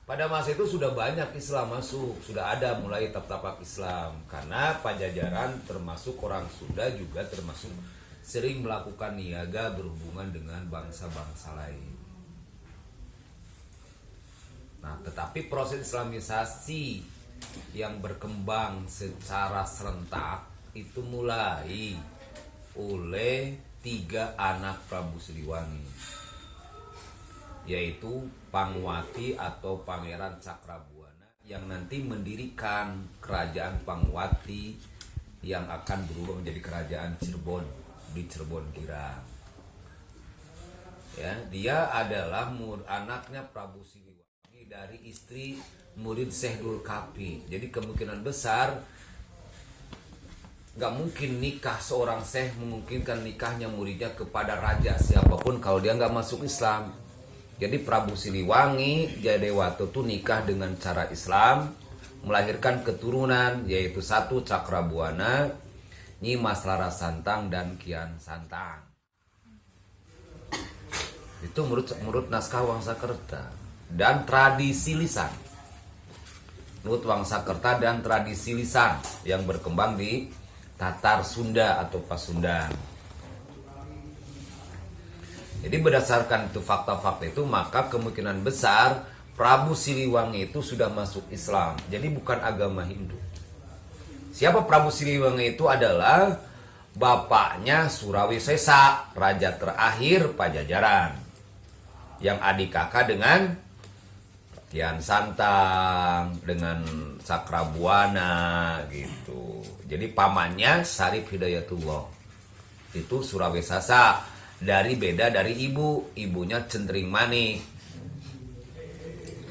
Pada masa itu sudah banyak Islam masuk, sudah ada mulai tapak Islam. Karena Pajajaran termasuk orang Sunda juga termasuk sering melakukan niaga berhubungan dengan bangsa-bangsa lain. Nah, tetapi proses Islamisasi yang berkembang secara serentak itu mulai oleh 3 anak Prabu Siliwangi, yaitu Pangwati atau Pangeran Cakrabuana yang nanti mendirikan kerajaan Pangwati yang akan berubah menjadi kerajaan Cirebon di Cirebon Girang. Ya, dia adalah anaknya Prabu Siliwangi dari istri murid Syekh Dul Kafi. Jadi kemungkinan besar gak mungkin nikah seorang syekh memungkinkan nikahnya muridnya kepada raja siapapun kalau dia gak masuk Islam. Jadi Prabu Siliwangi Jayadewata itu nikah dengan cara Islam, melahirkan keturunan yaitu 1 Cakrabuana, Nyimas Rarasantang dan Kian Santang. Itu menurut naskah Wangsakerta dan tradisi lisan. Menurut Wangsakerta dan tradisi lisan yang berkembang di Tatar Sunda atau Pasundan. Jadi berdasarkan itu fakta-fakta itu, maka kemungkinan besar Prabu Siliwangi itu sudah masuk Islam. Jadi bukan agama Hindu. Siapa Prabu Siliwangi itu? Adalah bapaknya Surawisesa, raja terakhir Pajajaran, yang adik kakak dengan Kian Santang, dengan Cakrabuana gitu. Jadi pamannya Syarif Hidayatullah itu Surawisesa. Beda dari ibunya Centring Manik.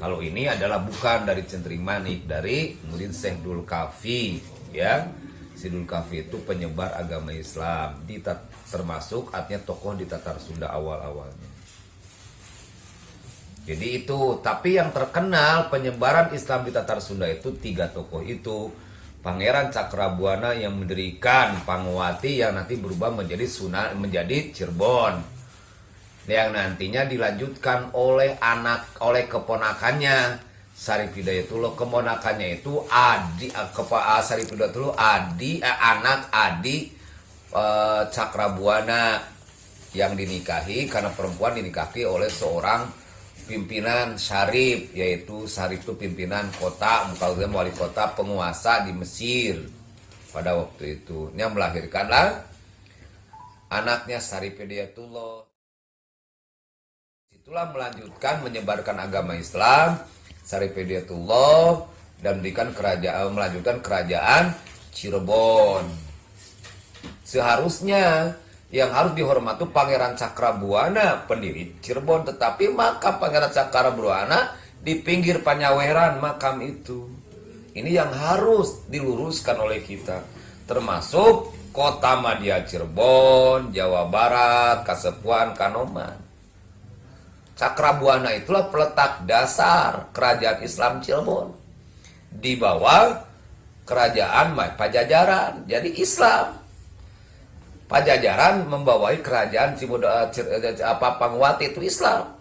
Kalau ini adalah bukan dari Centring Manik, dari murid Syekh Dul Kafi, ya. Si Dul Kafi itu penyebar agama Islam, termasuk artinya tokoh di Tatar Sunda awal-awalnya. Jadi itu, tapi yang terkenal penyebaran Islam di Tatar Sunda itu 3 tokoh itu. Pangeran Cakrabuana yang mendirikan Pangwati yang nanti berubah menjadi Cirebon, yang nantinya dilanjutkan oleh keponakannya Syarif Hidayatullah. Keponakannya itu Syarif Hidayatullah anak adik Cakrabuana yang dinikahi, karena perempuan dinikahi oleh seorang pimpinan Syarif, yaitu Syarif itu pimpinan kota, mukadam wali kota, penguasa di Mesir pada waktu itu. Yang melahirkanlah anaknya Syarif Hidayatullah. Itulah melanjutkan menyebarkan agama Islam Syarif Hidayatullah dan melanjutkan kerajaan Cirebon. Seharusnya yang harus dihormati Pangeran Cakrabuana, pendiri Cirebon, tetapi makam Pangeran Cakrabuana di pinggir Panyaweran makam itu. Ini yang harus diluruskan oleh kita, termasuk kota Madia Cirebon, Jawa Barat, Kasepuan, Kanoman. Cakrabuana itulah peletak dasar kerajaan Islam Cirebon di bawah kerajaan Pajajaran. Jadi Islam. Pajajaran membawai kerajaan Pangwati itu Islam.